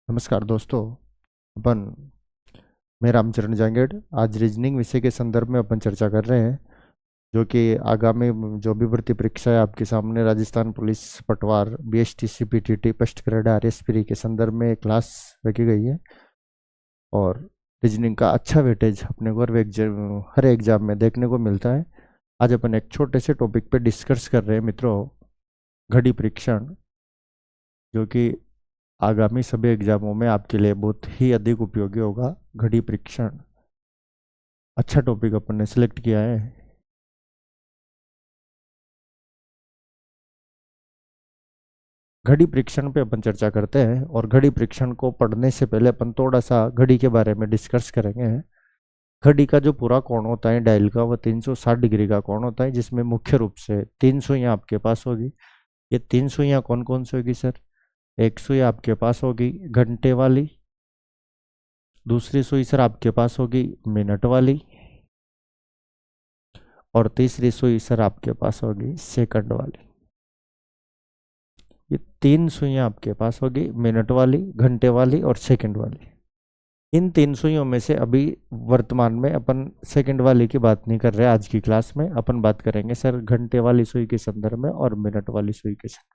नमस्कार दोस्तों। अपन मैं रामचरण जांगेड़ आज रीजनिंग विषय के संदर्भ में अपन चर्चा कर रहे हैं, जो कि आगामी जो भी भर्ती परीक्षा है आपके सामने राजस्थान पुलिस पटवार BSTC PTT first grade RSP के संदर्भ में क्लास रखी गई है। और रीजनिंग का अच्छा वेटेज अपने को हर एग्जाम में देखने को मिलता है। आज अपन एक छोटे से टॉपिक पे डिस्कस कर रहे हैं मित्रों, घड़ी परीक्षण, जो कि आगामी सभी एग्जामों में आपके लिए बहुत ही अधिक उपयोगी होगा। घड़ी परीक्षण अच्छा टॉपिक अपन ने सिलेक्ट किया है। घड़ी परीक्षण पे अपन चर्चा करते हैं और घड़ी परीक्षण को पढ़ने से पहले अपन थोड़ा सा घड़ी के बारे में डिस्कस करेंगे। घड़ी का जो पूरा कोण होता है डायल का, वह 360 डिग्री का कोण होता है, जिसमें मुख्य रूप से 3 सुइयां आपके पास होगी। ये 3 सुइयां कौन कौन सी होगी सर? एक सुई आपके पास होगी घंटे वाली, दूसरी सुई सर आपके पास होगी मिनट वाली, और तीसरी सुई सर आपके पास होगी सेकंड वाली। ये 3 सुइयां आपके पास होगी, मिनट वाली, घंटे वाली और सेकंड वाली। इन 3 सुइयों में से अभी वर्तमान में अपन सेकंड वाली की बात नहीं कर रहे। आज की क्लास में अपन बात करेंगे सर घंटे वाली सुई के संदर्भ में और मिनट वाली सुई के संदर्भ।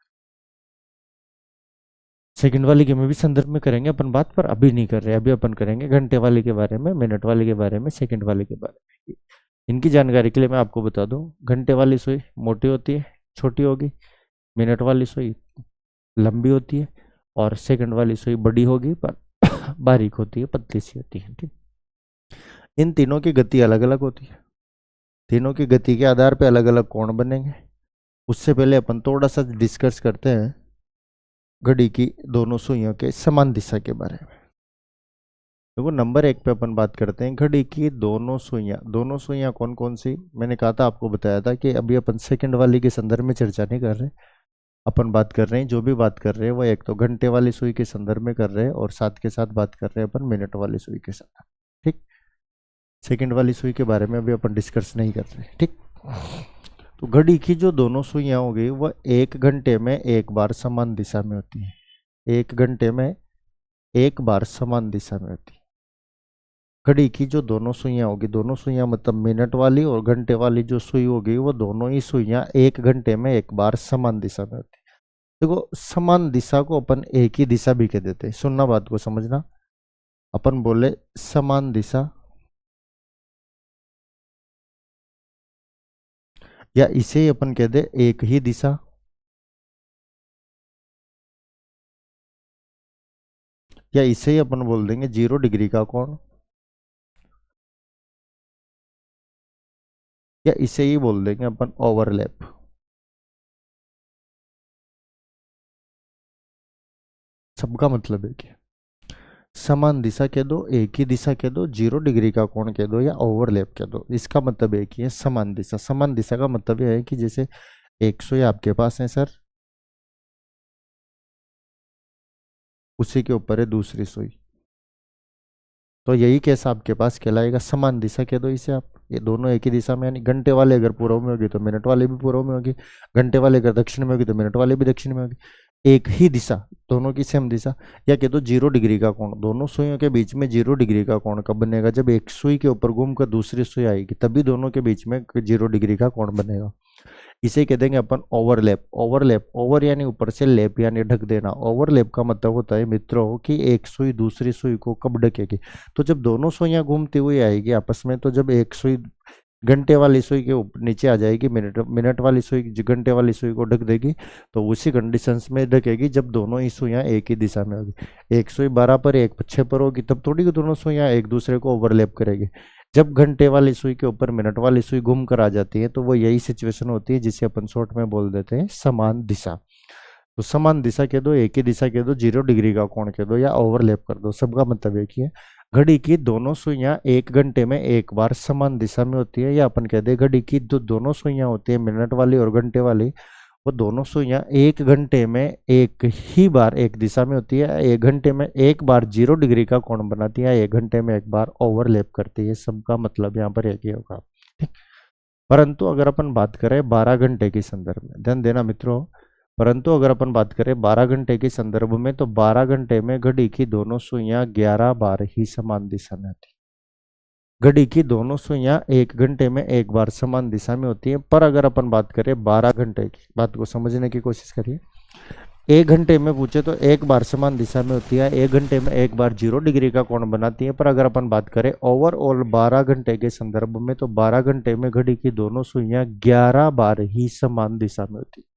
सेकंड वाली के में भी संदर्भ में करेंगे अपन बात, पर अभी नहीं कर रहे। अभी अपन करेंगे घंटे वाली के बारे में, मिनट वाली के बारे में, सेकंड वाली के बारे में। इनकी जानकारी के लिए मैं आपको बता दूं, घंटे वाली सुई मोटी होती है, छोटी होगी। मिनट वाली सुई लंबी होती है और सेकंड वाली सुई बड़ी होगी पर बारीक होती है, पतली सी होती है। ठीक, इन तीनों की गति अलग अलग होती है। तीनों की गति के आधार पर अलग अलग कोण बनेंगे। उससे पहले अपन थोड़ा सा डिस्कस करते हैं घड़ी की दोनों सुइयों के समान दिशा के बारे में। देखो, नंबर 1 पे अपन बात करते हैं घड़ी की दोनों सुइयां। दोनों सुइयां कौन कौन सी? मैंने कहा था, आपको बताया था कि अभी अपन सेकंड वाली के संदर्भ में चर्चा नहीं कर रहे। अपन बात कर रहे हैं, जो भी बात कर रहे हैं वो एक तो घंटे वाली सुई के संदर्भ में कर रहे हैं और साथ के साथ बात कर रहे हैं अपन मिनट वाली सुई के साथ। ठीक, सेकंड वाली सुई के बारे में अभी अपन डिस्कस नहीं कर रहे। ठीक, तो घड़ी की जो दोनों सुइयां होगी वह 1 घंटे में एक बार समान दिशा में होती है। 1 घंटे में एक बार समान दिशा में होती है। घड़ी की जो दोनों सुइयां होगी, दोनों सुइयां मतलब मिनट वाली और घंटे वाली जो सुई होगी, वो दोनों ही सुइयां 1 घंटे में एक बार समान दिशा में होती है। देखो, समान दिशा को अपन एक ही दिशा भी कह देते हैं। सुनना, बात को समझना। अपन बोले समान दिशा, या इसे ही अपन कह दे एक ही दिशा, या इसे ही अपन बोल देंगे 0 डिग्री का कोण, या इसे ही बोल देंगे अपन ओवरलैप। सबका मतलब है कि समान दिशा कह दो, एक ही दिशा कह दो, 0 डिग्री का कोण कह दो, या ओवरलैप कह दो, इसका मतलब एक ही है समान दिशा। समान दिशा का मतलब यह है कि जैसे 100 आपके पास है सर, उसी के ऊपर है दूसरी सुई, तो यही केस आपके पास कहलाएगा समान दिशा कह दो इसे आप। ये दोनों एक ही दिशा में, यानी घंटे वाले अगर पूर्व में होगी तो मिनट वाले भी पूर्व में होगी, घंटे वाले अगर दक्षिण में होगी तो मिनट वाले भी दक्षिण में होगी। एक ही दिशा, दोनों की सेम दिशा। या कह दो 0 डिग्री का कोण। दोनों सुइयों के बीच में 0 डिग्री का कोण कब बनेगा? जब एक सुई के ऊपर घूमकर दूसरी सुई आएगी, तभी दोनों के बीच में 0 डिग्री का कोण बनेगा। इसे कह देंगे अपन ओवरलैप। ओवरलैप, ओवर यानी ऊपर से, लैप यानी ढक देना। ओवरलैप का मतलब होता है मित्रों कि एक सुई दूसरी सुई को कब ढकेगी? तो जब दोनों सुइयां घूमती हुई आएगी आपस में, तो जब एक सुई घंटे वाली सुई के ऊपर नीचे आ जाएगी, मिनट वाली सुई घंटे वाली सुई को ढक देगी, तो उसी कंडीशंस में ढकेगी जब दोनों ही सुइयां एक ही दिशा में होगी। एक सुई 12 पर, एक 6 पर होगी, तब थोड़ी दोनों सुइयां एक दूसरे को ओवरलैप करेगी। जब घंटे वाली सुई के ऊपर मिनट वाली सुई घूम कर आ जाती है, तो वो यही सिचुएशन होती है जिसे अपन शॉर्ट में बोल देते हैं समान दिशा। तो समान दिशा कह दो, एक ही दिशा कह दो, 0 डिग्री का कोण कह दो, या ओवरलैप कर दो, सबका मतलब एक ही है। घड़ी की दोनों सुइयां 1 घंटे में एक बार समान दिशा में होती है, या अपन कह दे घड़ी की जो दोनों सुइयां होती है मिनट वाली और घंटे वाली, वो दोनों सुइयां 1 घंटे में एक ही बार एक दिशा में होती है। 1 घंटे में एक बार 0 डिग्री का कोण बनाती है, 1 घंटे में एक बार ओवरलैप करती है। सबका मतलब यहाँ पर एक ही होगा। ठीक, परंतु अगर अपन बात करें 12 घंटे के संदर्भ में, ध्यान देना मित्रों, परंतु अगर अपन बात करें 12 घंटे के संदर्भ में, तो 12 घंटे में घड़ी की दोनों सुइयां 11 बार ही समान दिशा में होती है। घड़ी की दोनों सुइयां 1 घंटे में एक बार समान दिशा में होती है। पर अगर अपन बात करें 12 घंटे की, बात को समझने की कोशिश करिए। 1 घंटे में पूछे तो एक बार समान दिशा में होती है, 1 घंटे में एक बार 0 डिग्री का कोण बनाती है। पर अगर अपन बात करें ओवरऑल 12 घंटे के संदर्भ में, तो 12 घंटे में घड़ी की दोनों सुइयां 11 बार ही समान दिशा में होती है।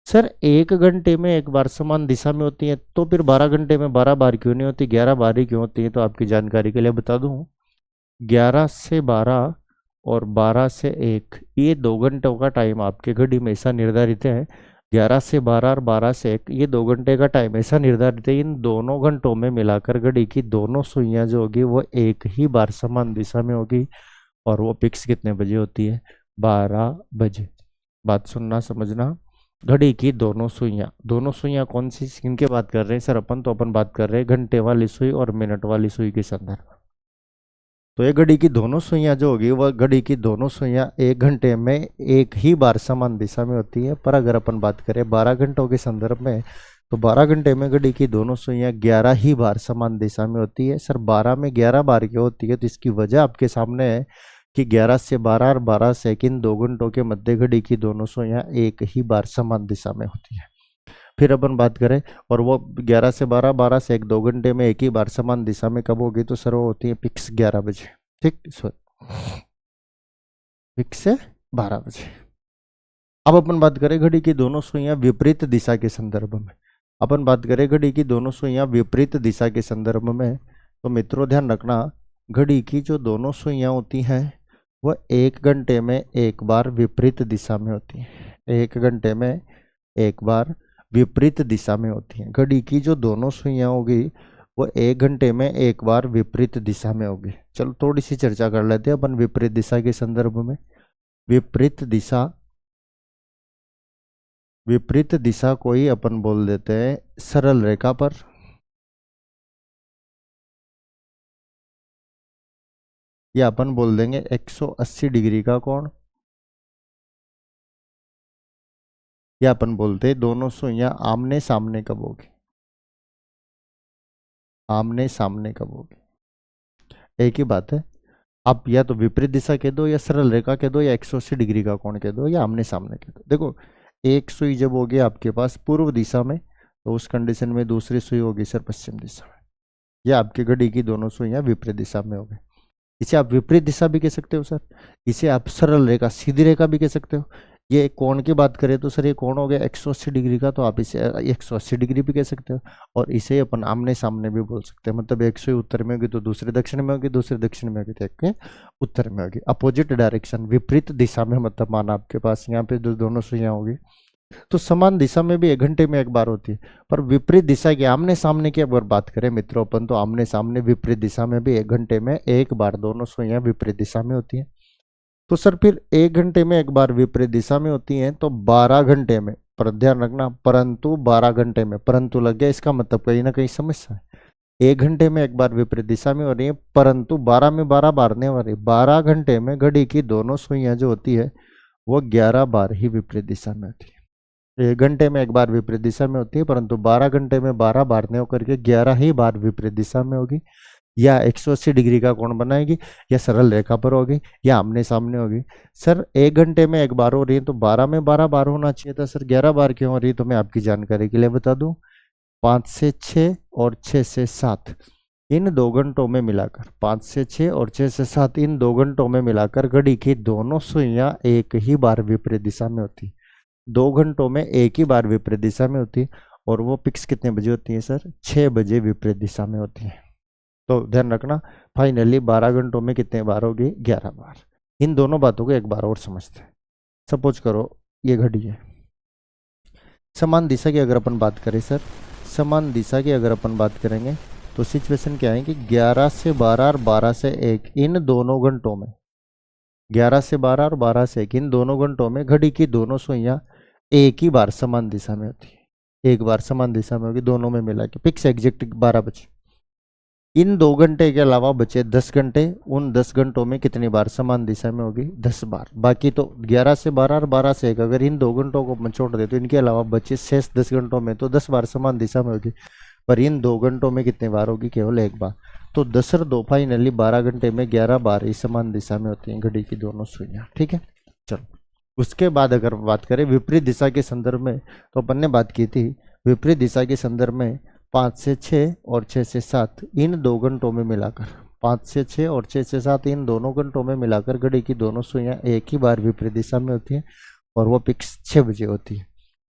सर 1 घंटे में एक बार समान दिशा में होती है, तो फिर 12 घंटे में 12 बार क्यों नहीं होती, 11 बार ही क्यों होती है? तो आपकी जानकारी के लिए बता दूं, 11 से 12 और 12 से 1, ये 2 घंटों का टाइम आपके घड़ी में ऐसा निर्धारित है। 11 से 12 और 12 से 1, ये 2 घंटे का टाइम ऐसा निर्धारित है। इन दोनों घंटों में मिलाकर घड़ी की दोनों सुइयां जो होगी वो एक ही बार समान दिशा में होगी, और वो फिक्स कितने बजे होती है? 12 बजे। बात सुनना समझना, घड़ी की दोनों सुइयां कौन सी, किनके बात कर रहे हैं सर अपन? तो अपन बात कर रहे हैं घंटे वाली सुई और मिनट वाली सुई के संदर्भ में। तो ये घड़ी की दोनों सुइयां जो होगी, वह घड़ी की दोनों सुइयां 1 घंटे में एक ही बार समान दिशा में होती है। पर अगर अपन बात करें 12 घंटों के संदर्भ में, तो 12 घंटे में घड़ी की दोनों सुइयां 11 ही बार समान दिशा में होती है। सर 12 में 11 बार क्यों होती है? तो इसकी वजह आपके सामने है कि 11 से 12 और 12 से 1, इन 2 घंटों के मध्य घड़ी की दोनों सुइयां एक ही बार समान दिशा में होती है। फिर अपन बात करें, और वो 11 से 12, 12 से 1, 2 घंटे में एक ही बार समान दिशा में कब होगी? तो सर वो होती है फिक्स 11 बजे। ठीक, फिक्स है 12 बजे। अब अपन बात करें घड़ी की दोनों सुइयां विपरीत दिशा के संदर्भ में। अपन बात करें घड़ी की दोनों सुइयां विपरीत दिशा के संदर्भ में, तो मित्रों ध्यान रखना, घड़ी की जो दोनों सुइयां होती हैं वह 1 घंटे में एक बार विपरीत दिशा में होती है। 1 घंटे में एक बार विपरीत दिशा में होती है। घड़ी की जो दोनों सुइयां होगी वो 1 घंटे में एक बार विपरीत दिशा में होगी। चलो थोड़ी सी चर्चा कर लेते हैं अपन विपरीत दिशा के संदर्भ में। विपरीत दिशा कोई अपन बोल देते हैं सरल रेखा पर, या अपन बोल देंगे 180 डिग्री का कोण, या अपन बोलते हैं दोनों सुइयां आमने सामने कब होगी। आमने सामने कब होगी, एक ही बात है। आप या तो विपरीत दिशा कह दो, या सरल रेखा कह दो, या 180 डिग्री का कोण कह दो, या आमने सामने कह दो। देखो, एक सुई जब होगी आपके पास पूर्व दिशा में, तो उस कंडीशन में दूसरी सुई होगी सर पश्चिम दिशा में। या आपकी घड़ी की दोनों सुइयां विपरीत दिशा में होगी। इसे आप विपरीत दिशा भी कह सकते हो सर, इसे आप सरल रेखा, सीधी रेखा भी कह सकते हो। ये कोण की बात करें तो सर ये कोण हो गया 180 डिग्री का, तो आप इसे 180 डिग्री भी कह सकते हो। और इसे अपन आमने सामने भी बोल सकते हैं। मतलब एक सुई उत्तर में होगी तो दूसरे दक्षिण में होगी, दूसरे दक्षिण में होगी तो एक उत्तर में होगी। अपोजिट डायरेक्शन, विपरीत दिशा में, मतलब माना आपके पास यहाँ पे जो दोनों सुइयां होगी, तो समान दिशा में भी 1 घंटे में एक बार होती है। पर विपरीत दिशा के आमने सामने की अगर बात करें मित्रों अपन, तो आमने सामने विपरीत दिशा में भी 1 घंटे में एक बार दोनों सुइयां विपरीत दिशा में होती है। तो सर फिर 1 घंटे में एक बार विपरीत दिशा में होती है, तो 12 घंटे में, पर ध्यान रखना, परंतु 12 घंटे में, परंतु लग गया, इसका मतलब कहीं ना कहीं समस्या है। 1 घंटे में एक बार विपरीत दिशा में हो रही है, परंतु 12 में 12 बार नहीं हो रही। 12 घंटे में घड़ी की दोनों सुइयां जो होती है वो 11 बार ही विपरीत दिशा में होती है। 1 घंटे में एक बार विपरीत दिशा में होती है, परंतु 12 घंटे में 12 बार नहीं होकर के 11 ही बार विपरीत दिशा में होगी। या 180 डिग्री का कोण बनाएगी, या सरल रेखा पर होगी, या आमने सामने होगी। सर 1 घंटे में एक बार हो रही है, तो 12 में 12 बार होना चाहिए था सर, 11 बार क्यों हो रही है? तो मैं आपकी जानकारी के लिए बता दूं, 5 से 6 और 6 से 7, इन 2 घंटों में मिलाकर, 5 से 6 और 6 से 7, इन 2 घंटों में मिलाकर घड़ी की दोनों सुइयां एक ही बार विपरीत दिशा में होती। 2 घंटों में एक ही बार विपरीत दिशा में होती, और वो फिक्स कितने बजे होती है सर? 6 बजे विपरीत दिशा में होती है। तो ध्यान रखना, फाइनली 12 घंटों में कितने बार होगी? 11 बार। इन दोनों बातों को एक बार और समझते हैं। सपोज करो ये घड़ी है, समान दिशा की अगर अपन बात करें सर, समान दिशा की अगर अपन बात करेंगे, तो सिचुएशन क्या है कि 11 से 12 और 12 से 1, इन दोनों घंटों में, 11 से 12 और 12 से 1, इन दोनों घंटों में घड़ी की दोनों सुइयां एक ही बार समान दिशा में होती है। एक बार समान दिशा में होगी, दोनों में मिला के फिक्स एग्जैक्ट 12 बजे। इन 2 घंटे के अलावा बचे 10 घंटे, उन 10 घंटों में कितनी बार समान दिशा में होगी? 10 बार। बाकी तो 11 से 12 और 12 से 1, अगर इन 2 घंटों को अपन छोड़ दे तो इनके अलावा बचे शेष 10 घंटों में तो 10 बार समान दिशा में होगी, पर इन 2 घंटों में कितनी बार होगी? केवल 1 बार। तो 10 और 2 फाइनली 12 घंटे में 11 बार ही समान दिशा में होती हैं घड़ी की दोनों सुइयां। ठीक है, चलो उसके बाद अगर बात करें विपरीत दिशा के संदर्भ में, तो अपन ने बात की थी विपरीत दिशा के संदर्भ में 5 से 6 और 6 से 7 इन 2 घंटों में मिलाकर, 5 से 6 और 6 से 7 इन दोनों घंटों में मिलाकर घड़ी की दोनों सुइयां एक ही बार विपरीत दिशा में होती हैं और वो फिक्स 6 बजे होती है।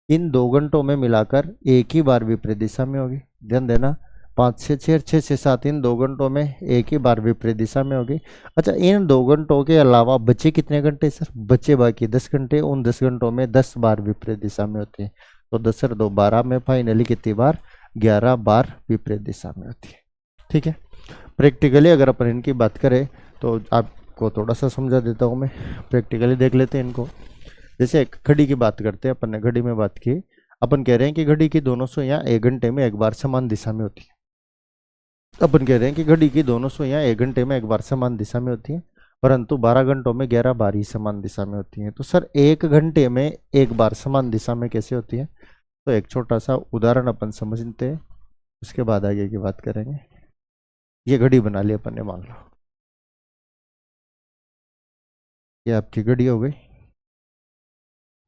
इन 2 घंटों में मिलाकर एक ही बार विपरीत दिशा में होगी, ध्यान देना। 5 से 6 और 6 से 7 इन 2 घंटों में एक ही बार विपरीत दिशा में होगी। अच्छा, इन 2 घंटों के अलावा बचे कितने घंटे सर? बचे बाकी 10 घंटे, उन 10 घंटों में 10 बार विपरीत दिशा में होती है। तो 10 और 2 12 में फाइनली कितनी बार? 11 बार विपरीत दिशा में होती है। ठीक है, प्रैक्टिकली अगर अपन इनकी बात करें तो आपको थोड़ा सा समझा देता हूँ मैं। प्रैक्टिकली देख लेते हैं इनको। जैसे एक घड़ी की बात करते हैं, अपन ने घड़ी में बात की, अपन कह रहे हैं कि घड़ी की दोनों सुइयां 1 घंटे में एक बार समान दिशा में होती है। अपन कह रहे हैं कि घड़ी की दोनों सुइयां 1 घंटे में एक बार समान दिशा में होती हैं, परंतु 12 घंटों में 11 बार ही समान दिशा में होती हैं। तो सर 1 घंटे में एक बार समान दिशा में कैसे होती है? तो एक छोटा सा उदाहरण अपन समझते हैं, उसके बाद आगे की बात करेंगे। ये घड़ी बना ली अपन ने, मान लो ये आपकी घड़ी हो गई।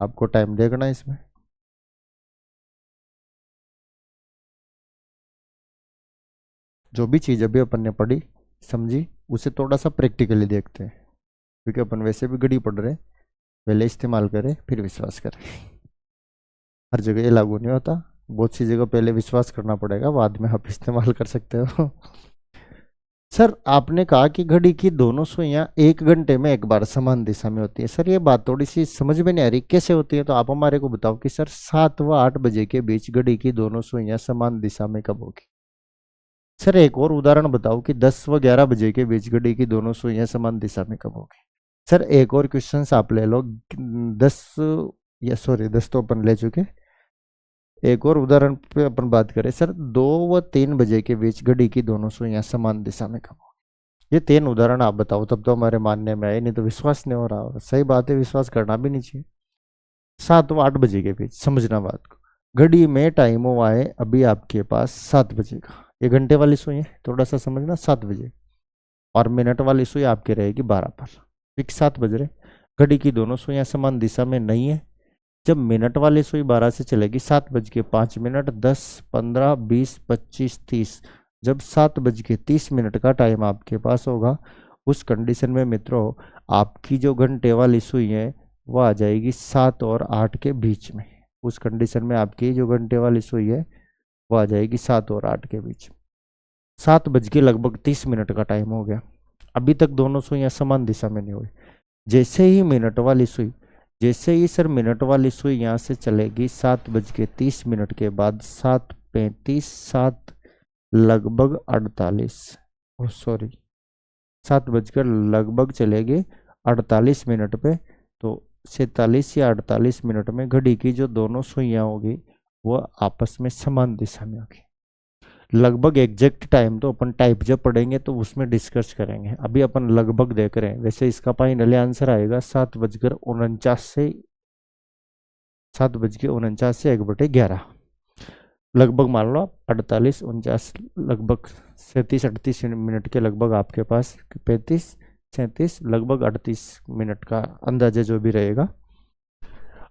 आपको टाइम देखना है इसमें। जो भी चीज़ अभी अपन ने पढ़ी समझी, उसे थोड़ा सा प्रैक्टिकली देखते हैं, क्योंकि अपन वैसे भी घड़ी पढ़ रहे हैं। पहले इस्तेमाल करें फिर विश्वास करें। हर जगह ये लागू नहीं होता, बहुत सी जगह पहले विश्वास करना पड़ेगा, बाद में आप इस्तेमाल कर सकते हो। सर आपने कहा कि घड़ी की दोनों सुइयां 1 घंटे में एक बार समान दिशा में होती है। सर ये बात थोड़ी सी समझ में नहीं आ रही, कैसे होती है? तो आप हमारे को बताओ कि सर 7 व 8 बजे के बीच घड़ी की दोनों सुइयां समान दिशा में कब होगी? सर एक और उदाहरण बताओ कि 10 व 11 बजे के बीच घड़ी की दोनों सुइयां समान दिशा में कब होगी? सर एक और क्वेश्चन आप ले लो। 10 या सॉरी 10 तो अपन ले चुके। एक और उदाहरण पे अपन बात करें, सर 2 व 3 बजे के बीच घड़ी की दोनों सुइयां समान दिशा में कब होगी? ये 3 उदाहरण आप बताओ, तब तो हमारे मानने में आए, नहीं तो विश्वास नहीं हो रहा। और सही बात है, विश्वास करना भी नहीं चाहिए। 7 व 8 बजे के बीच, समझना बात को। घड़ी में टाइम हुआ है अभी आपके पास 7 बजे का। ये घंटे वाली सुई है, थोड़ा सा समझना, 7 बजे। और मिनट वाली सुई आपकी रहेगी 12 पर। फिक्स 7 बज रहे। घड़ी की दोनों सुइयां समान दिशा में नहीं है। जब मिनट वाली सुई 12 से चलेगी 7:05, 10, 15, 20, 25, 30, जब 7:30 का टाइम आपके पास होगा, उस कंडीशन में मित्रों आपकी जो घंटे वाली सुई है वो आ जाएगी 7 और 8 के बीच में। उस कंडीशन में आपकी जो घंटे वाली सुई है वो आ जाएगी 7 और 8 के बीच। 7:30 का टाइम हो गया। अभी तक दोनों सुइयां समान दिशा में नहीं हुई। जैसे ही मिनट वाली सुई, जैसे ही सर मिनट वाली सुई यहाँ से चलेगी 7:30 के बाद 7:35, 7 लगभग 48, सॉरी 7 बजकर लगभग चलेगी 48 मिनट पे। तो 47 या 48 मिनट में घड़ी की जो दोनों सुइयां होगी वो आपस में समान दिशा में होगी। लगभग एग्जैक्ट टाइम तो अपन टाइप जब पढ़ेंगे तो उसमें डिस्कस करेंगे, अभी अपन लगभग देख रहे हैं। वैसे इसका फाइनली आंसर आएगा 7:49 से 1/11, लगभग मान लो आप 48, 49, लगभग 37-38 मिनट के लगभग आपके पास 35, 37, लगभग 38 मिनट का अंदाजा जो भी रहेगा।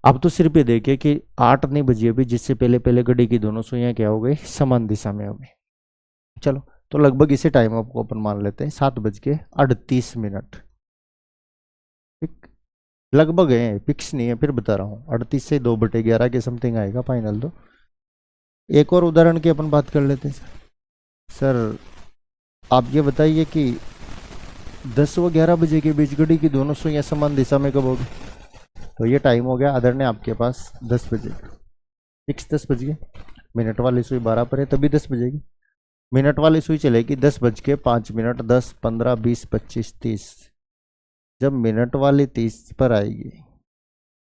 अब तो सिर्फ ये देखिए कि 8 नहीं बजी अभी, जिससे पहले पहले घड़ी की दोनों सुइयां क्या हो गई? समान दिशा में हो गई। चलो तो लगभग इसी टाइम आपको अपन मान लेते हैं 7:38। ठीक, लगभग है, फिक्स नहीं है, फिर बता रहा हूँ। 38 से 2/11 के समथिंग आएगा फाइनल। तो एक और उदाहरण की अपन बात कर लेते हैं। सर आप ये बताइए कि 10 व 11 बजे के बीच घड़ी की दोनों सुइयां समान दिशा में कब होगी? तो ये टाइम हो गया आदरणीय आपके पास 10 बजे, फिक्स 10 बज गए। मिनट वाली सुई 12 पर है तभी 10 बजेगी। मिनट वाली सुई चलेगी 10:05, 10, 15, 20, 25, 30। जब मिनट वाली 30 पर आएगी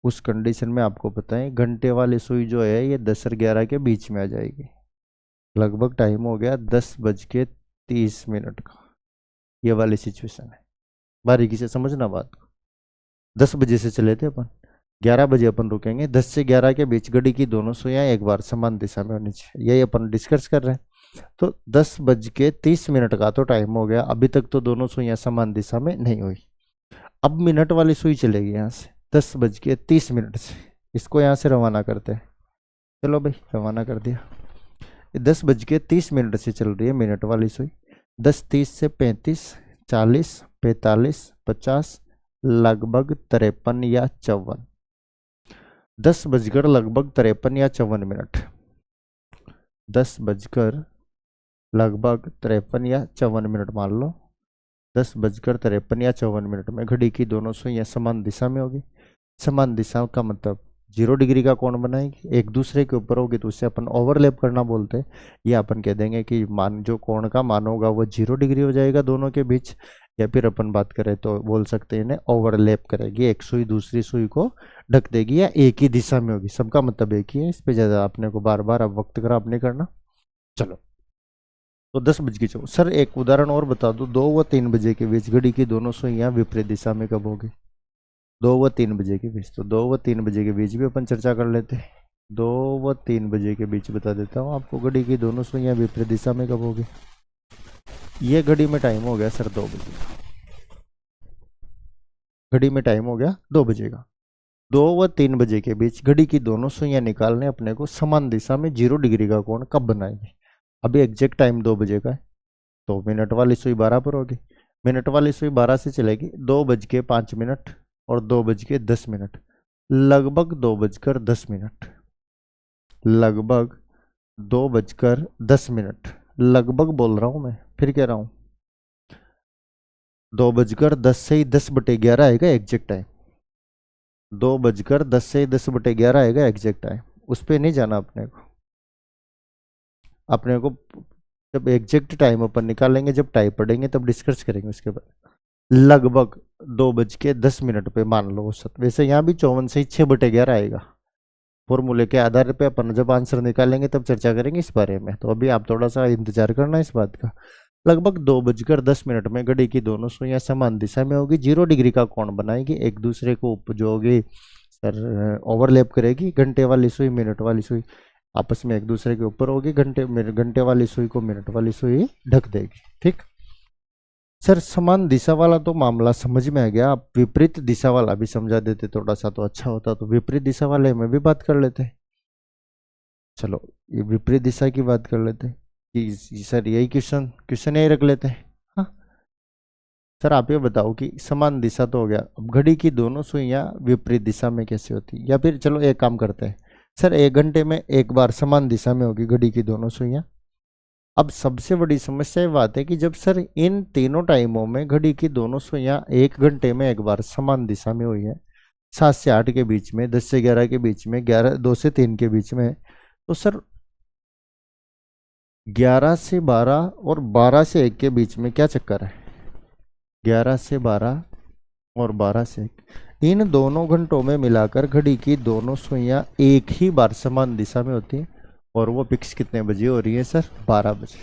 उस कंडीशन में आपको पता है घंटे वाली सुई जो है ये 10 और 11 के बीच में आ जाएगी। लगभग टाइम हो गया 10:30। 30 मिनट का, ये वाली सिचुएशन है। बारीकी से समझना बात को। 10 बजे से चले थे अपन, 11 बजे अपन रुकेंगे। 10 से 11 के बीच घड़ी की दोनों सुइयां एक बार समान दिशा में होनी चाहिए, यही अपन डिस्कस कर रहे हैं। तो 10:30 का तो टाइम हो गया, अभी तक तो दोनों सुइयां समान दिशा में नहीं हुई। अब मिनट वाली सुई चलेगी यहाँ से 10:30 से, इसको यहाँ से रवाना करते हैं। चलो भाई रवाना कर दिया। 10:30 से चल रही है मिनट वाली सुई। 10:30 से 35, 40, 45, 50, लगभग 53 या 54। 10 बजकर लगभग 53 या 54 मिनट। 10 बजकर लगभग 53 या 54 मान लो। 10:53 या 54 में घड़ी की दोनों सुइयां समान दिशा में होगी। समान दिशा का मतलब 0 डिग्री का कोण बनाएगी, एक दूसरे के ऊपर होगी तो उसे अपन ओवरलैप करना बोलते हैं। या अपन कह देंगे कि मान जो कोण का मान होगा वो 0 डिग्री हो जाएगा दोनों के बीच। या फिर अपन बात करें तो बोल सकते हैं इन्हें ओवरलैप करेगी, एक सुई दूसरी सुई को ढक देगी या एक ही दिशा में होगी। सबका मतलब एक ही है, इस पर ज़्यादा अपने को बार बार अब वक्त खराब नहीं करना। चलो तो 10:04। सर एक उदाहरण और बता दो, 2 व 3 बजे के बीच घड़ी की दोनों सुइयां विपरीत दिशा में कब होगी? 2 व 3 बजे के बीच। तो 2 व 3 बजे के बीच भी अपन चर्चा कर लेते हैं। 2 व 3 बजे के बीच बता देता हूँ आपको, घड़ी की दोनों सुइयां विपरीत दिशा में कब होगी? ये घड़ी में टाइम हो गया सर 2 बजे का। घड़ी में टाइम हो गया 2 बजे का। 2 व 3 बजे के बीच घड़ी की दोनों सुइयां निकालने अपने को समान दिशा में 0 डिग्री का कोण कब बनाएंगे? अभी एग्जैक्ट टाइम 2 बजे का है, तो मिनट वाली सुई 12 पर होगी। मिनट वाली सुई 12 से चलेगी 2:05 और 2:10, लगभग 2:10। लगभग 2:10, लगभग बोल रहा हूं मैं, फिर कह रहा हूं 2:10 से ही 10/11 आएगा एग्जैक्ट टाइम। 2:10 से ही 10/11 आएगा एग्जैक्ट टाइम, उस पर नहीं जाना अपने को। अपने को जब एग्जैक्ट टाइम अपन निकालेंगे, जब टाइम पढ़ेंगे तब डिस्कस करेंगे उसके बाद। लगभग 2:10 पे मान लो औसत। वैसे यहाँ भी 54 से ही 6/11 आएगा। फॉर्मूले के आधार पे अपन जब आंसर निकालेंगे तब चर्चा करेंगे इस बारे में, तो अभी आप थोड़ा सा इंतजार करना इस बात का। लगभग 2:10 में घड़ी की दोनों सुइयां समान दिशा में होगी, 0 डिग्री का कोण बनाएगी, एक दूसरे को उपजोगी सर ओवरलैप करेगी। घंटे वाली सुई मिनट वाली सुई आपस में एक दूसरे के ऊपर होगी, घंटे वाली सुई को मिनट वाली सुई ढक देगी। ठीक सर, समान दिशा वाला तो मामला समझ में आ गया, आप विपरीत दिशा वाला भी समझा देते थोड़ा सा तो अच्छा होता। तो विपरीत दिशा वाले में भी बात कर लेते। चलो ये विपरीत दिशा की बात कर लेते कि सर यही क्वेश्चन यही रख लेते हैं। हाँ सर आप ये बताओ कि समान दिशा तो हो गया, अब घड़ी की दोनों सुइयां विपरीत दिशा में कैसे होती? या फिर चलो एक काम करते हैं सर, 1 घंटे में एक बार समान दिशा में होगी घड़ी की दोनों सुइयां। अब सबसे बड़ी समस्या ये बात है कि जब सर इन तीनों टाइमों में घड़ी की दोनों सुइयां 1 घंटे में एक बार समान दिशा में हुई है, 7 से 8 के बीच में, 10 से 11 के बीच में, 2 से 3 के बीच में, तो सर 11 से 12 और 12 से 1 के बीच में क्या चक्कर है? 11 से 12 और 12 से 1, इन दोनों घंटों में मिलाकर घड़ी की दोनों सुइयां एक ही बार समान दिशा में होती है, और वो फिक्स कितने बजे हो रही है सर? 12 बजे।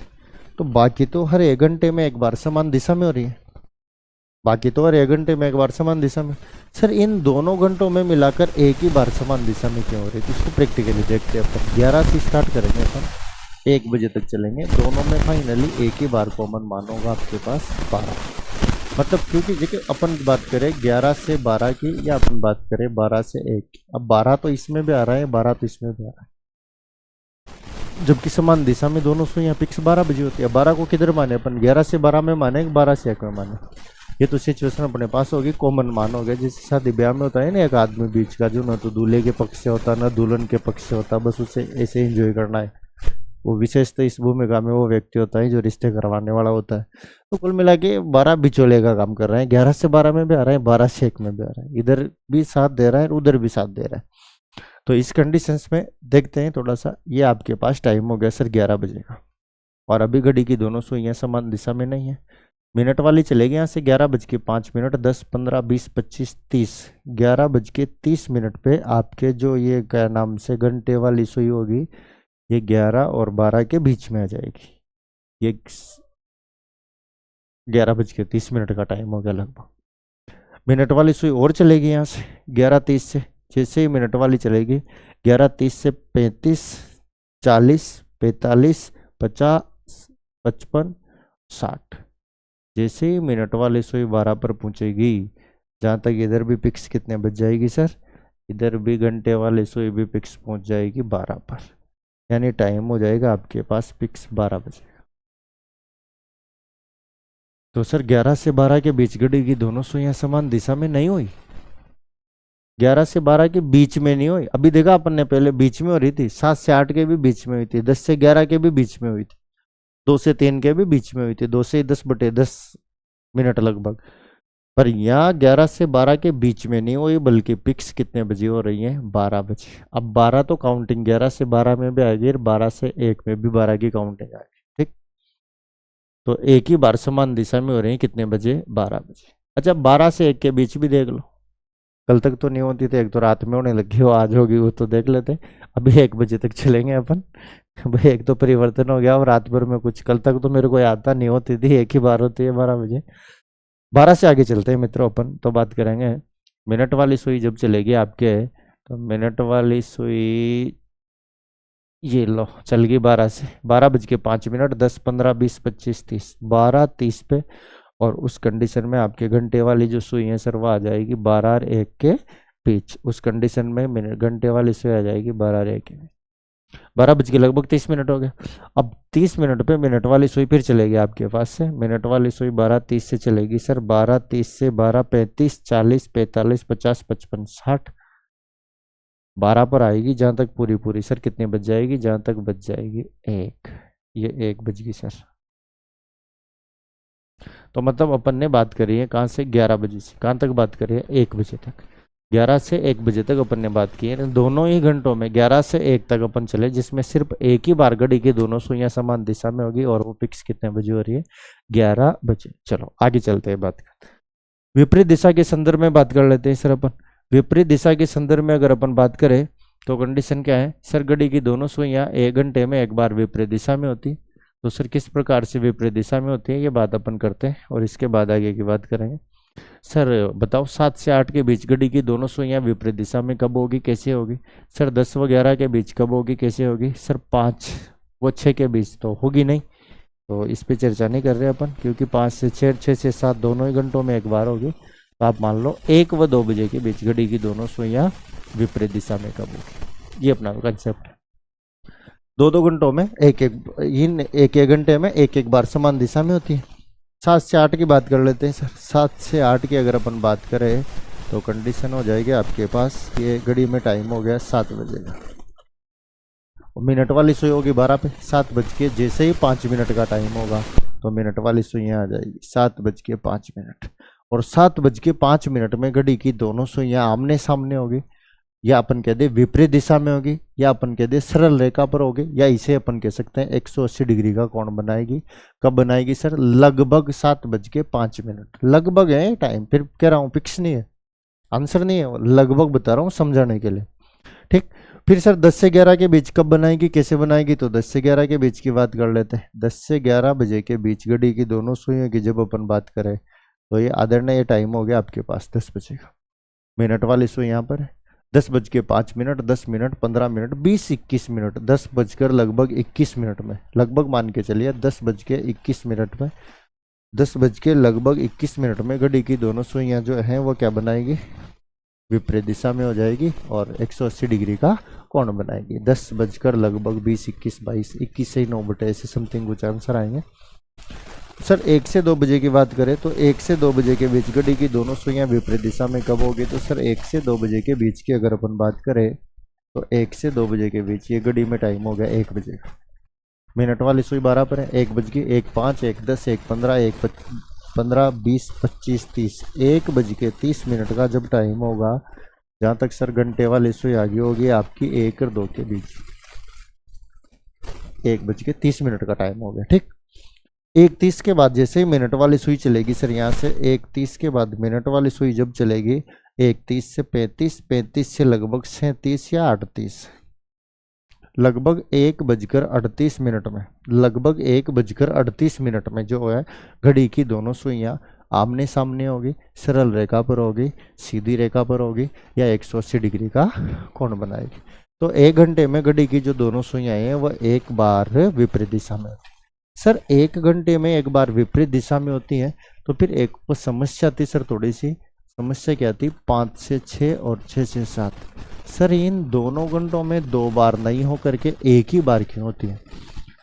तो बाकी तो हर 1 घंटे में एक बार समान दिशा में हो रही है, बाकी तो हर 1 घंटे में एक बार समान दिशा में। सर इन दोनों घंटों में मिलाकर एक ही बार समान दिशा में क्यों हो रही है? तो इसको प्रैक्टिकली देखते हैं अपन। 11 से स्टार्ट करेंगे अपन, 1 बजे तक चलेंगे, दोनों में फाइनली एक ही बार कॉमन मान होगा आपके पास 12। मतलब क्योंकि देखिए अपन बात करें 11 से 12 की, या अपन बात करें 12 से 1, अब 12 तो इसमें भी आ रहा है, 12 तो इसमें भी आ रहा है, जबकि समान दिशा में दोनों सुइयां फिक्स 12 बजे होती है। 12 को किधर माने अपन? 11 से 12 में माने, 12 से 1 में माने? ये तो सिचुएशन अपने पास होगी, कॉमन मान हो गया। जैसे शादी ब्याह में होता है ना एक आदमी बीच का, जो ना तो दूल्हे के पक्ष से होता ना दुल्हन के पक्ष से होता, बस उसे ऐसे एंजॉय करना है। वो विशेषतः इस भूमिका में वो व्यक्ति होता है जो रिश्ते करवाने वाला होता है। तो कुल मिला के 12 बिचौले का काम कर रहे हैं। 11 से 12 में भी आ रहा है, 12 से 1 में भी आ रहा है, इधर भी साथ दे रहा है उधर भी साथ दे रहा है। तो इस कंडीशंस में देखते हैं थोड़ा सा। ये आपके पास टाइम हो गया सर 11 बजे का, और अभी घड़ी की दोनों सुइयां समान दिशा में नहीं है। मिनट वाली चलेगी यहाँ से 11:05, 10, 15, 20, 25, 30, 11:30 पे आपके जो ये क्या नाम से घंटे वाली सुई होगी, ये 11 और 12 के बीच में आ जाएगी। ये 11:30 का टाइम हो गया लगभग। मिनट वाली सुई और चलेगी यहाँ से 11:30 से, जैसे ही मिनट वाली चलेगी 11:30 से 35, 40, 45, 50, 55, 60। जैसे ही मिनट वाली सुई 12 पर पहुंचेगी, जहाँ तक इधर भी फिक्स कितने बज जाएगी सर, इधर भी घंटे वाली सुई भी फिक्स पहुंच जाएगी 12 पर, यानी टाइम हो जाएगा आपके पास फिक्स 12 बजे। तो सर 11 से 12 के बीच घड़ी की दोनों सुइयां समान दिशा में नहीं हुई, 11 से 12 के बीच में नहीं हुई। अभी देखा अपन ने, पहले बीच में हो रही थी, 7 से 8 के भी बीच में हुई थी, 10 से 11 के भी बीच में हुई थी, 2 से 3 के भी बीच में हुई थी, 2 से 10/10 मिनट लगभग। पर यहाँ 11 से 12 के बीच में नहीं हुई, बल्कि पिक्स कितने बजे हो रही है, 12 बजे। अब 12 तो काउंटिंग 11 से 12 में भी आएगी और 12 से 1 में भी 12 की काउंटिंग आएगी, ठीक। तो एक ही बार समान दिशा में हो रही है कितने बजे, 12 बजे। अच्छा 12 से 1 के बीच भी देख लो, कल तक तो नहीं होती थी, एक तो रात में होने लगी, वो आज होगी, वो तो देख लेते। अभी 1 बजे तक चलेंगे अपन। भाई एक तो परिवर्तन हो गया और रात भर में कुछ, कल तक तो मेरे को याद था नहीं होती थी, एक ही बार होती है 12 बजे। 12 से आगे चलते हैं मित्रों, अपन तो बात करेंगे मिनट वाली सुई जब चलेगी आपके, तो मिनट वाली सुई ये लो चल गई 12 से 12:05, 10, 15, 20, 25, 30, 12:30 पे। और उस कंडीशन में आपके घंटे वाली जो सुई है सर वो आ जाएगी 12 और 1 के बीच। उस कंडीशन में मिनट घंटे वाली सुई आ जाएगी 12 और 1 के बीच। 12:30 हो गया। अब 30 मिनट पे मिनट वाली सुई फिर चलेगी आपके पास से, मिनट वाली सुई 12:30 से चलेगी सर, 12:30 से 12:35, 40, 45, 50, 55, 60, 12 पर आएगी जहां तक पूरी पूरी सर कितने बज जाएगी, जहां तक बज जाएगी 1, ये 1 बज गई सर। तो मतलब अपन ने बात करी है कहाँ से, 11 बजे से कहाँ तक बात करी है, 1 बजे तक। 11 से 1 बजे तक अपन ने बात की है, दोनों ही घंटों में 11 से 1 तक अपन चले, जिसमें सिर्फ एक ही बार घड़ी की दोनों सुइयां समान दिशा में होगी, और वो फिक्स कितने बजे हो रही है, 11 बजे। चलो आगे चलते हैं, बात करते हैं विपरीत दिशा के संदर्भ में, बात कर लेते हैं सर अपन। विपरीत दिशा के संदर्भ में अगर अपन बात करें तो कंडीशन क्या है सर, घड़ी की दोनों सुइयां 1 घंटे में एक बार विपरीत दिशा में होती। तो सर किस प्रकार से विपरीत दिशा में होती है ये बात अपन करते हैं, और इसके बाद आगे की बात करेंगे। सर बताओ 7 से 8 के बीच घड़ी की दोनों सुइयां विपरीत दिशा में कब होगी, कैसे होगी। सर 10 व 11 के बीच कब होगी, कैसे होगी। सर 5 व 6 के बीच तो होगी नहीं, तो इस पे चर्चा नहीं कर रहे अपन, क्योंकि 5 से 6, 6 से 7 दोनों ही घंटों में एक बार होगी। तो आप मान लो 1 व 2 बजे के बीच घड़ी की दोनों सुइयां विपरीत दिशा में कब होगी, ये अपना कंसेप्ट है। 2-2 घंटों में इन एक घंटे में एक बार समान दिशा में होती है। 7 से 8 की बात कर लेते हैं सर। 7 से 8 की अगर अपन बात करें तो कंडीशन हो जाएगी आपके पास, ये घड़ी में टाइम हो गया 7 बजे का, और मिनट वाली सुई होगी 12 पे, 7 बज के जैसे ही 5 मिनट का टाइम होगा तो मिनट वाली सुइयां आ जाएगी 7:05। और 7:05 में घड़ी की दोनों सुइयां आमने सामने होगी, या अपन कह दे विपरीत दिशा में होगी, या अपन कह दे सरल रेखा पर होगी, या इसे अपन कह सकते हैं 180 डिग्री का कोण बनाएगी। कब बनाएगी सर, लगभग 7:05। लगभग है टाइम, फिर कह रहा हूँ फिक्स नहीं है, आंसर नहीं है, लगभग बता रहा हूँ समझाने के लिए, ठीक। फिर सर 10 से 11 के बीच कब बनाएगी, कैसे बनाएगी, तो 10 से 11 के बीच की बात कर लेते हैं। 10 से 11 बजे के बीच घड़ी की दोनों सुइयों की जब अपन बात करें तो ये आदरणीय ये टाइम हो गया आपके पास 10 बजे का। मिनट वाली सुई यहाँ पर है 10:05, 10 मिनट, 15 मिनट, 20, 21 मिनट, 10 बजकर लगभग 21 मिनट में, लगभग मान के चलिए 10:21 में, 10 बज के लगभग 21 मिनट में घड़ी की दोनों सुइयां जो हैं वो क्या बनाएगी, विपरीत दिशा में हो जाएगी और 180 डिग्री का कोण बनाएगी। 10 बजकर लगभग 20, 21, 22, 21 से 9 बटे ऐसे समथिंग कुछ आंसर आएंगे। सर 1 से 2 बजे की बात करें तो 1 से 2 बजे के बीच घड़ी की दोनों सुइयां विपरीत दिशा में कब होगी, तो सर 1 से 2 बजे के बीच की अगर अपन बात करें तो 1 से 2 बजे के बीच ये घड़ी में टाइम हो गया 1 बजे का। मिनट वाली सुई 12 पर है, 1 बज गई, 1:05, 1:10, 1:15, 1:15, 20, 25, 30, 1:30 का जब टाइम होगा, जहां तक सर घंटे वाली सुई आगे होगी आपकी 1 और 2 के बीच, 1:30 का टाइम हो गया, ठीक। 1:30 के बाद जैसे ही मिनट वाली सुई चलेगी सर, यहाँ से 1:30 के बाद मिनट वाली सुई जब चलेगी 1:30 से 35, 35 से लगभग 37 या 38, लगभग 1:38 में, लगभग 1:38 में जो है घड़ी की दोनों सुइयां आमने सामने होगी, सरल रेखा पर होगी, सीधी रेखा पर होगी, या 180 डिग्री का कोण बनाएगी। तो 1 घंटे में घड़ी की जो दोनों सुइयां हैं वह एक बार विपरीत दिशा में होती है। सर 1 घंटे में एक बार विपरीत दिशा में होती है, तो फिर एक समस्या आती सर, थोड़ी सी समस्या क्या थी, 5 से 6 और 6 से 7। सर इन दोनों घंटों में 2 बार नहीं हो करके एक ही बार क्यों होती है?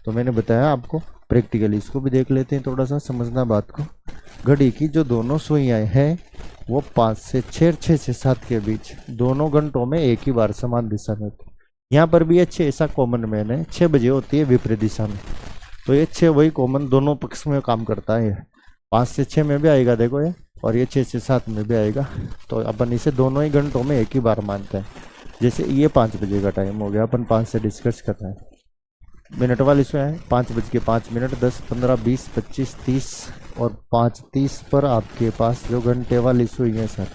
तो मैंने बताया आपको, प्रैक्टिकली इसको भी देख लेते हैं, थोड़ा सा समझना बात को। घड़ी की जो दोनों सुइयां हैं वो 5 से 6, 6 से 7 के बीच दोनों घंटों में एक ही बार समान दिशा में होती है। यहाँ पर भी ये 6 ऐसा कॉमन मैन है, 6 बजे होती है विपरीत दिशा में, तो ये 6 वही कॉमन दोनों पक्ष में काम करता है। 5 से 6 में भी आएगा देखो ये, और ये 6 से 7 में भी आएगा। तो अपन इसे दोनों ही घंटों में एक ही बार मानते हैं। जैसे ये 5 बजे का टाइम हो गया, अपन 5 से डिस्कस कर रहे हैं, मिनट वाली सुई है 5:05, 10, 15, 20, 25, 30 और 5:30 पर आपके पास जो घंटे वाली सुई है सर,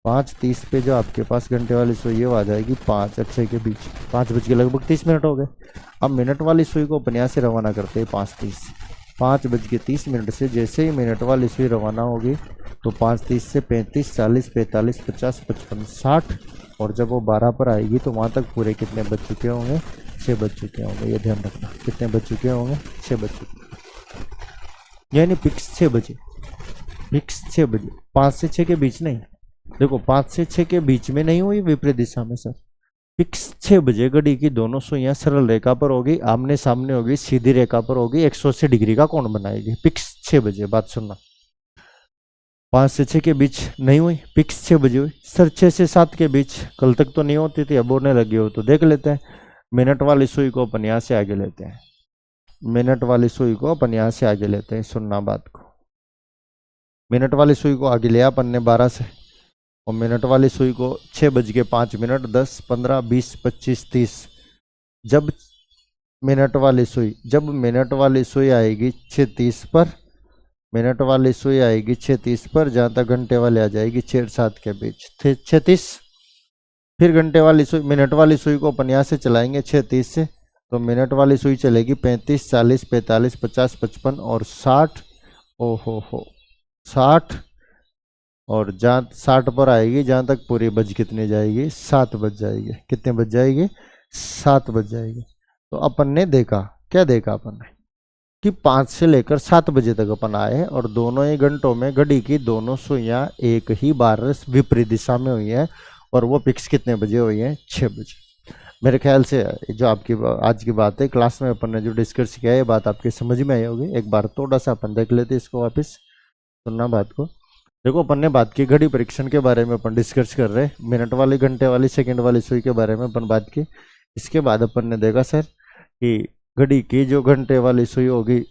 5:30 पे जो आपके पास घंटे वाली सुई है वो आ जाएगी 5 और 6 के बीच, 5:30 हो गए। अब मिनट वाली सुई को अपन यहाँ से रवाना करते हैं 5:30, 5:30 से जैसे ही मिनट वाली सुई रवाना होगी तो 5:30 से 35, 40, 45, 50, 55, 60 और जब वो 12 पर आएगी तो वहाँ तक पूरे कितने बज चुके होंगे? 6 बज चुके होंगे। ये ध्यान रखना, कितने बज चुके होंगे? 6 बज चुके, यानी फिक्स 6 बजे, फिक्स 6 बजे, 5 से 6 के बीच नहीं। देखो 5 से 6 के बीच में नहीं हुई विपरीत दिशा में सर, फिक्स 6 बजे घड़ी की दोनों सुइयां सरल रेखा पर होगी, आमने सामने होगी, सीधी रेखा पर होगी, 180 डिग्री का कोण बनाएगी। फिक्स 6 बजे, बात सुनना। 5 से 6 के बीच नहीं हुई, फिक्स 6 बजे हुई। सर 6 से 7 के बीच कल तक तो नहीं होती थी, अब होने लगी हो, तो देख लेते हैं। मिनट वाली सुई को अपन यहाँ से आगे लेते हैं, मिनट वाली सुई को अपन यहाँ से आगे लेते हैं, सुनना बात को। मिनट वाली सुई को आगे लिया अपन ने 12 से, और मिनट वाली सुई को 6:05, 10, 15, 20, 25, 30। जब मिनट वाली सुई आएगी 6:30 पर, मिनट वाली सुई आएगी 6:30 पर, जहाँ तक घंटे वाली आ जाएगी 6 और 7 के बीच, 6:30। फिर घंटे वाली सुई, मिनट वाली सुई को अपन यहाँ से चलाएंगे 6:30 से, तो मिनट वाली सुई चलेगी 35, 40, 45, 50, 55 और 60। ओहो 60, और जहाँ 60 पर आएगी, जहाँ तक पूरी बज कितनी जाएगी? 7 बज जाएगी। कितने बज जाएगी? 7 बज जाएगी। तो अपन ने देखा, क्या देखा अपन ने, कि 5 से लेकर 7 बजे तक अपन आए और दोनों ही घंटों में घड़ी की दोनों सुइयां एक ही बार विपरीत दिशा में हुई है, और वो फिक्स कितने बजे हुई है? 6 बजे। मेरे ख्याल से जो आपकी आज की बात है, क्लास में अपन ने जो डिस्कस किया है, ये बात आपके समझ में आई होगी। एक बार थोड़ा सा अपन देख लेते इसको, वापस सुनना बात को। देखो अपन ने बात की घड़ी परीक्षण के बारे में, अपन डिस्कस कर रहे, मिनट वाली, घंटे वाली, सेकंड वाली सुई के बारे में अपन बात की। इसके बाद अपन ने देखा सर कि घड़ी की जो घंटे वाली सुई होगी,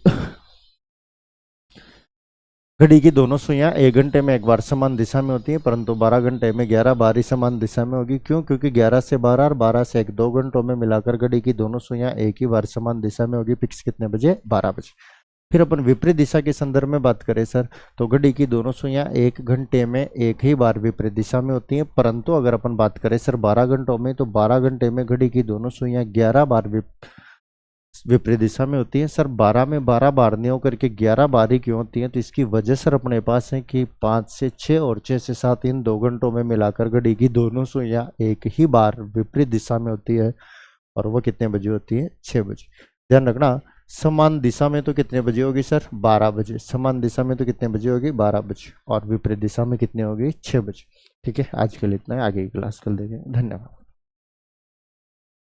घड़ी की दोनों सुइयां 1 घंटे में एक बार समान दिशा में होती है, परंतु 12 घंटे में 11 बार ही समान दिशा में होगी। क्यों? क्योंकि 11 से 12 और 12 से 1, 2 घंटों में मिलाकर घड़ी की दोनों सुइयां एक ही बार समान दिशा में होगी। फिक्स कितने बजे? 12 बजे। फिर अपन विपरीत दिशा के संदर्भ में बात करें सर, तो घड़ी की दोनों सुइयां 1 घंटे में एक ही बार विपरीत दिशा में होती हैं, परंतु अगर अपन बात करें सर 12 घंटों में, तो 12 घंटे में घड़ी की दोनों सुइयां 11 बार विपरीत दिशा में होती है। सर 12 में 12 बार नहीं होकर के 11 बार ही क्यों होती हैं? तो इसकी वजह सर अपने पास है कि 5 से 6 और 6 से 7 इन 2 घंटों में मिलाकर घड़ी की दोनों सुइयां एक ही बार विपरीत दिशा में होती है, और वो कितने बजे होती है? 6 बजे। ध्यान रखना, समान दिशा में तो कितने बजे होगी सर? 12 बजे। समान दिशा में तो कितने बजे होगी? 12 बजे। और विपरीत दिशा में कितने होगी? 6 बजे। ठीक है, आज के लिए इतना है, आगे की क्लास कल देखेंगे। धन्यवाद।